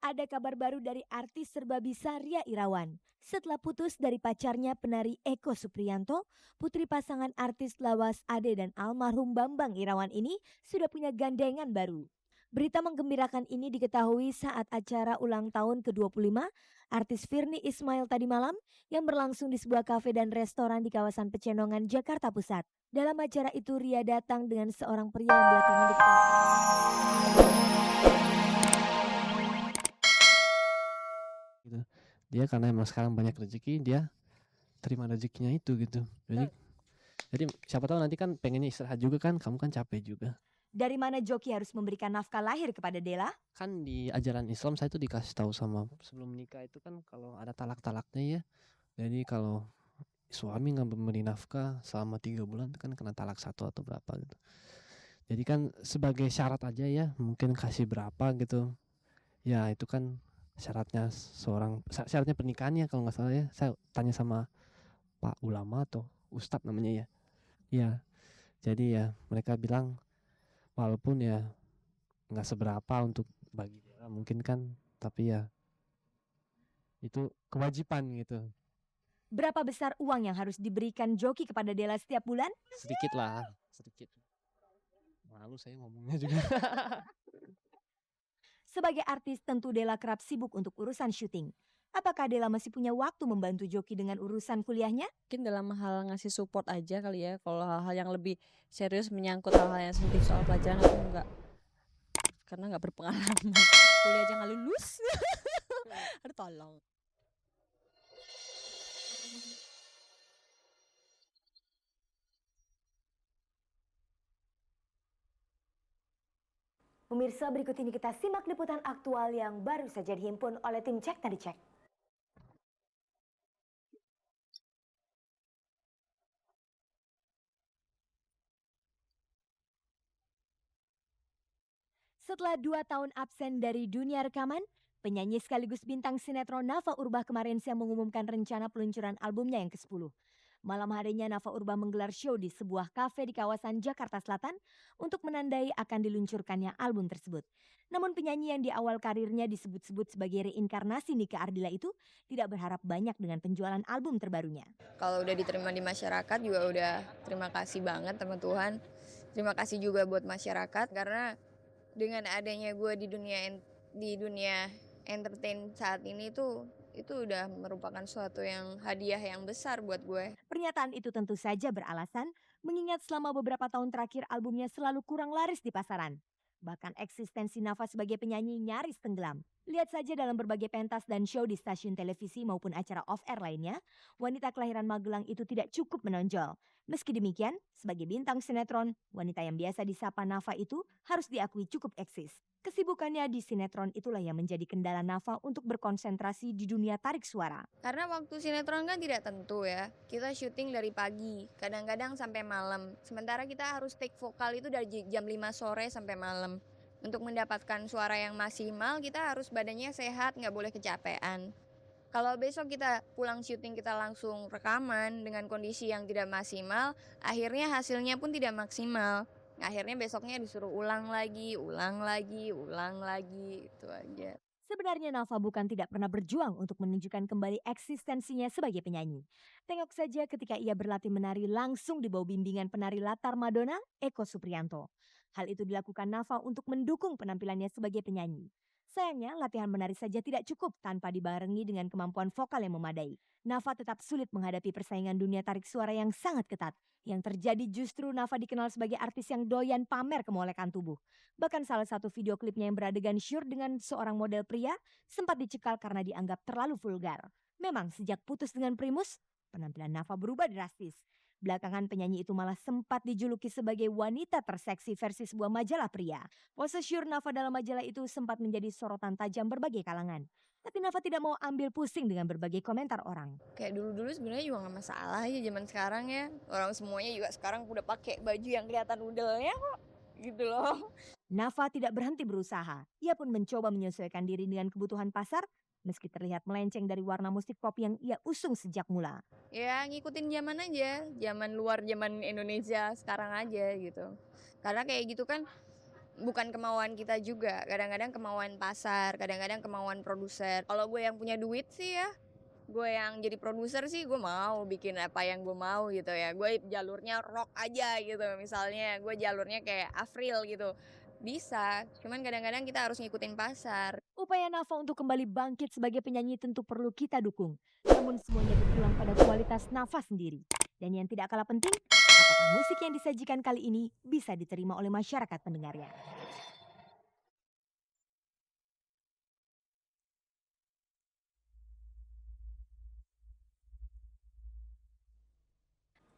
Ada kabar baru dari artis serba bisa Ria Irawan. Setelah putus dari pacarnya penari Eko Supriyanto, putri pasangan artis lawas Ade dan almarhum Bambang Irawan ini sudah punya gandengan baru. Berita menggembirakan ini diketahui saat acara ulang tahun ke-25 artis Virnie Ismail tadi malam yang berlangsung di sebuah kafe dan restoran di kawasan Pecenongan, Jakarta Pusat. Dalam acara itu Ria datang dengan seorang pria yang belakangan diketahui gitu. Dia karena emang sekarang banyak rezeki, dia terima rezekinya itu gitu. Jadi siapa tahu nanti kan pengennya istirahat juga kan, kamu kan capek juga. dari mana Joki harus memberikan nafkah lahir kepada Della. Kan di ajaran Islam saya tuh dikasih tahu sama sebelum menikah itu kan kalau ada talak-talaknya ya. Jadi kalau suami nggak memberi nafkah selama 3 bulan kan kena talak 1 atau berapa gitu. Jadi kan sebagai syarat aja ya, mungkin kasih berapa gitu. Ya itu kan syaratnya syaratnya pernikahannya kalau nggak salah ya. Saya tanya sama Pak Ulama atau Ustadz namanya ya. Ya, jadi ya mereka bilang walaupun ya nggak seberapa untuk bagi dia mungkin kan, tapi ya itu kewajiban gitu. Berapa besar uang yang harus diberikan Joki kepada Della setiap bulan? Sedikit lah, sedikit. Malu saya ngomongnya juga. Sebagai artis tentu Della kerap sibuk untuk urusan syuting. Apakah Della masih punya waktu membantu Joki dengan urusan kuliahnya? Mungkin dalam hal ngasih support aja kali ya. Kalau hal-hal yang lebih serius menyangkut hal-hal yang sensitif soal pelajaran aku enggak, karena nggak berpengalaman. Kuliah aja nggak lulus. Aduh tolong. Pemirsa, berikut ini kita simak liputan aktual yang baru saja dihimpun oleh tim Cek Tadi Cek. Setelah 2 tahun absen dari dunia rekaman, penyanyi sekaligus bintang sinetron Nafa Urbah kemarin siang mengumumkan rencana peluncuran albumnya yang ke-10. Malam harinya Nafa Urbah menggelar show di sebuah kafe di kawasan Jakarta Selatan untuk menandai akan diluncurkannya album tersebut. Namun penyanyi yang di awal karirnya disebut-sebut sebagai reinkarnasi Nika Ardila itu tidak berharap banyak dengan penjualan album terbarunya. Kalau udah diterima di masyarakat juga udah terima kasih banget sama Tuhan. Terima kasih juga buat masyarakat karena dengan adanya gue di dunia entertain saat ini tuh itu udah merupakan suatu yang hadiah yang besar buat gue. Pernyataan itu tentu saja beralasan mengingat selama beberapa tahun terakhir albumnya selalu kurang laris di pasaran. Bahkan eksistensi Nafa sebagai penyanyi nyaris tenggelam. Lihat saja dalam berbagai pentas dan show di stasiun televisi maupun acara off-air lainnya, wanita kelahiran Magelang itu tidak cukup menonjol. Meski demikian, sebagai bintang sinetron, wanita yang biasa disapa Nafa itu harus diakui cukup eksis. Kesibukannya di sinetron itulah yang menjadi kendala Nafa untuk berkonsentrasi di dunia tarik suara. Karena waktu sinetron kan tidak tentu ya. Kita syuting dari pagi, kadang-kadang sampai malam. Sementara kita harus take vokal itu dari jam 5 sore sampai malam. Untuk mendapatkan suara yang maksimal, kita harus badannya sehat, nggak boleh kecapean. Kalau besok kita pulang syuting kita langsung rekaman dengan kondisi yang tidak maksimal, akhirnya hasilnya pun tidak maksimal. Akhirnya besoknya disuruh ulang lagi, itu aja. Sebenarnya Nafa bukan tidak pernah berjuang untuk menunjukkan kembali eksistensinya sebagai penyanyi. Tengok saja ketika ia berlatih menari langsung di bawah bimbingan penari latar Madonna, Eko Supriyanto. Hal itu dilakukan Nafa untuk mendukung penampilannya sebagai penyanyi. Sayangnya latihan menari saja tidak cukup tanpa dibarengi dengan kemampuan vokal yang memadai. Nafa tetap sulit menghadapi persaingan dunia tarik suara yang sangat ketat. Yang terjadi justru Nafa dikenal sebagai artis yang doyan pamer kemolekan tubuh. Bahkan salah satu video klipnya yang beradegan syur dengan seorang model pria sempat dicekal karena dianggap terlalu vulgar. Memang sejak putus dengan Primus, penampilan Nafa berubah drastis. Belakangan penyanyi itu malah sempat dijuluki sebagai wanita terseksi versi sebuah majalah pria. Pose syur Nafa dalam majalah itu sempat menjadi sorotan tajam berbagai kalangan. Tapi Nafa tidak mau ambil pusing dengan berbagai komentar orang. Kayak dulu-dulu sebenarnya juga nggak masalah ya zaman sekarang ya. Orang semuanya juga sekarang udah pakai baju yang kelihatan udelnya kok. Gitu loh. Nafa tidak berhenti berusaha. Ia pun mencoba menyesuaikan diri dengan kebutuhan pasar meski terlihat melenceng dari warna musik pop yang ia usung sejak mula. Ya ngikutin zaman aja, zaman luar zaman Indonesia sekarang aja gitu. Karena kayak gitu kan bukan kemauan kita juga. Kadang-kadang kemauan pasar, kadang-kadang kemauan produser. Kalau gue yang punya duit sih ya, gue yang jadi produser sih gue mau bikin apa yang gue mau gitu ya. Gue jalurnya rock aja gitu misalnya, gue jalurnya kayak Avril gitu. Bisa, cuman kadang-kadang kita harus ngikutin pasar. Upaya Nafa untuk kembali bangkit sebagai penyanyi tentu perlu kita dukung. Namun semuanya berpulang pada kualitas Nafa sendiri. Dan yang tidak kalah penting, apakah musik yang disajikan kali ini bisa diterima oleh masyarakat pendengarnya.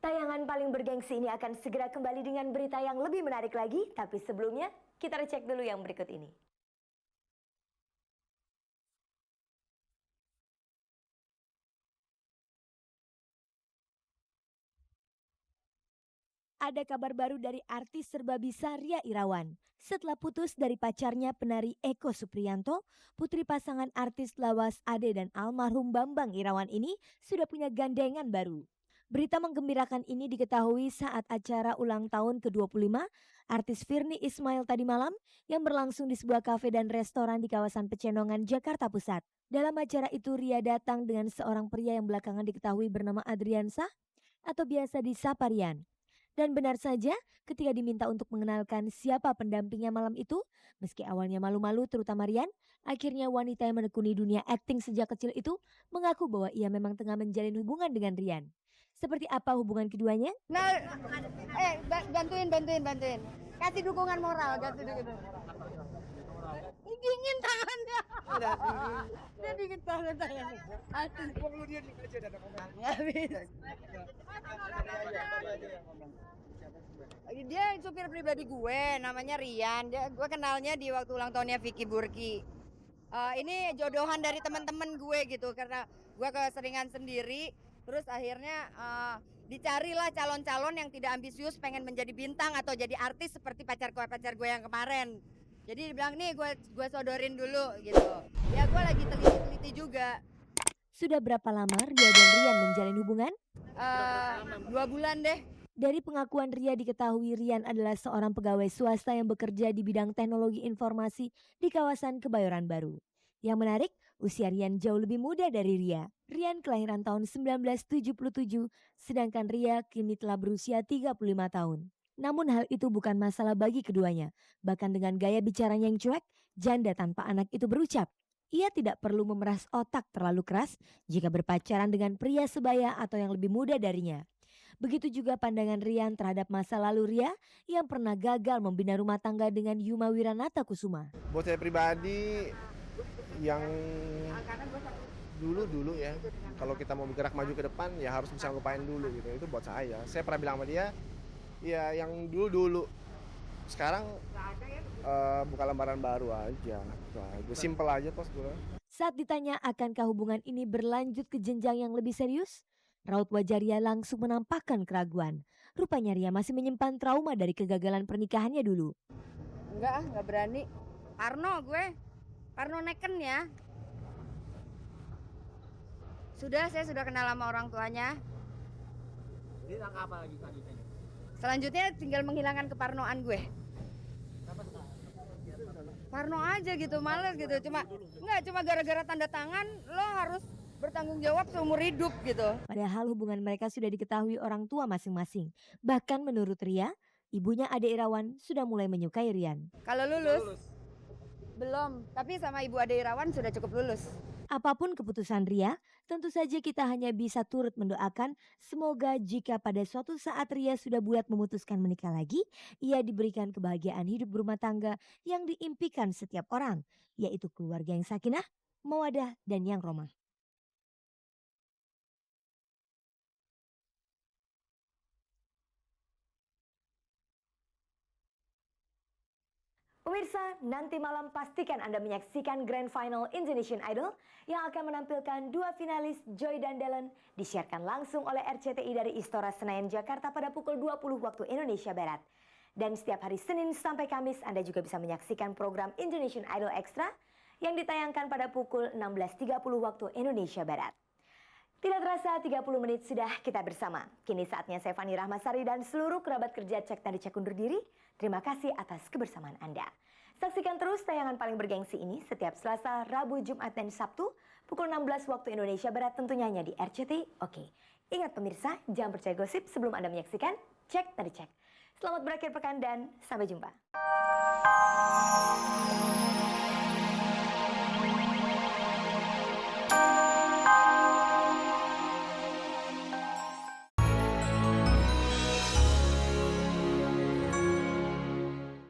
Tayangan paling bergengsi ini akan segera kembali dengan berita yang lebih menarik lagi. Tapi sebelumnya, kita cek dulu yang berikut ini. Ada kabar baru dari artis serba bisa Ria Irawan. Setelah putus dari pacarnya penari Eko Supriyanto, putri pasangan artis lawas Ade dan almarhum Bambang Irawan ini sudah punya gandengan baru. Berita menggembirakan ini diketahui saat acara ulang tahun ke-25 artis Virnie Ismail tadi malam yang berlangsung di sebuah kafe dan restoran di kawasan Pecenongan, Jakarta Pusat. Dalam acara itu Ria datang dengan seorang pria yang belakangan diketahui bernama Adriansa atau biasa disapa Rian. Dan benar saja ketika diminta untuk mengenalkan siapa pendampingnya malam itu, meski awalnya malu-malu terutama Rian, akhirnya wanita yang menekuni dunia akting sejak kecil itu mengaku bahwa ia memang tengah menjalin hubungan dengan Rian. Seperti apa hubungan keduanya? Nah, bantuin. Kasih dukungan moral, kasih dukungan. Dingin tangannya. Dia dingin banget tangannya. Aduh. Perlu dia aja ada komen. Enggak bisa. Dia supir pribadi gue, namanya Rian. Gue kenalnya di waktu ulang tahunnya Vicky Burki. Ini jodohan dari teman-teman gue gitu, karena gue keseringan sendiri. Terus akhirnya dicarilah calon-calon yang tidak ambisius pengen menjadi bintang atau jadi artis seperti pacar gue yang kemarin. Jadi dibilang nih gue sodorin dulu gitu. Ya gue lagi teliti-teliti juga. Sudah berapa lama Ria dan Rian menjalin hubungan? 2 bulan deh. Dari pengakuan Ria diketahui Rian adalah seorang pegawai swasta yang bekerja di bidang teknologi informasi di kawasan Kebayoran Baru. Yang menarik, usia Rian jauh lebih muda dari Ria. Rian kelahiran tahun 1977, sedangkan Ria kini telah berusia 35 tahun. Namun hal itu bukan masalah bagi keduanya. Bahkan dengan gaya bicaranya yang cuek, janda tanpa anak itu berucap, ia tidak perlu memeras otak terlalu keras jika berpacaran dengan pria sebaya atau yang lebih muda darinya. Begitu juga pandangan Rian terhadap masa lalu Ria yang pernah gagal membina rumah tangga dengan Yuma Wiranata Kusuma. Buat saya pribadi yang dulu ya, kalau kita mau bergerak maju ke depan ya harus bisa ngelupain dulu gitu. Itu buat saya. Saya pernah bilang sama dia, ya yang dulu. Sekarang buka lembaran baru aja. Simple aja kok sebenarnya. Saat ditanya akankah hubungan ini berlanjut ke jenjang yang lebih serius, raut wajah Ria langsung menampakkan keraguan. Rupanya Ria masih menyimpan trauma dari kegagalan pernikahannya dulu. Enggak berani. Parno neken ya. Saya sudah kenal sama orang tuanya. Jadi langkah apa lagi selanjutnya? Selanjutnya tinggal menghilangkan keparnoan gue. Parno aja gitu, males gitu. Cuma gara-gara tanda tangan lo harus bertanggung jawab seumur hidup gitu. Padahal hubungan mereka sudah diketahui orang tua masing-masing. Bahkan menurut Ria, ibunya Ade Irawan sudah mulai menyukai Rian. Kalau lulus? Belum, tapi sama ibu Ade Irawan sudah cukup lulus. Apapun keputusan Ria, tentu saja kita hanya bisa turut mendoakan semoga jika pada suatu saat Ria sudah bulat memutuskan menikah lagi, ia diberikan kebahagiaan hidup berumah tangga yang diimpikan setiap orang, yaitu keluarga yang sakinah, mawadah, dan yang romah. Pemirsa, nanti malam pastikan Anda menyaksikan Grand Final Indonesian Idol yang akan menampilkan dua finalis Joy dan Dellen, disiarkan langsung oleh RCTI dari Istora Senayan, Jakarta pada pukul 20 waktu Indonesia Barat. Dan setiap hari Senin sampai Kamis Anda juga bisa menyaksikan program Indonesian Idol Extra yang ditayangkan pada pukul 16.30 waktu Indonesia Barat. Tidak terasa 30 menit sudah kita bersama. Kini saatnya saya Fani Rahmasari dan seluruh kerabat kerja Cek Tadi Cek undur diri. Terima kasih atas kebersamaan Anda. Saksikan terus tayangan paling bergengsi ini setiap Selasa, Rabu, Jumat, dan Sabtu pukul 16 waktu Indonesia Barat tentunya hanya di RCTI. Oke, ingat pemirsa, jangan percaya gosip sebelum Anda menyaksikan. Cek tadi cek. Selamat berakhir pekan dan sampai jumpa.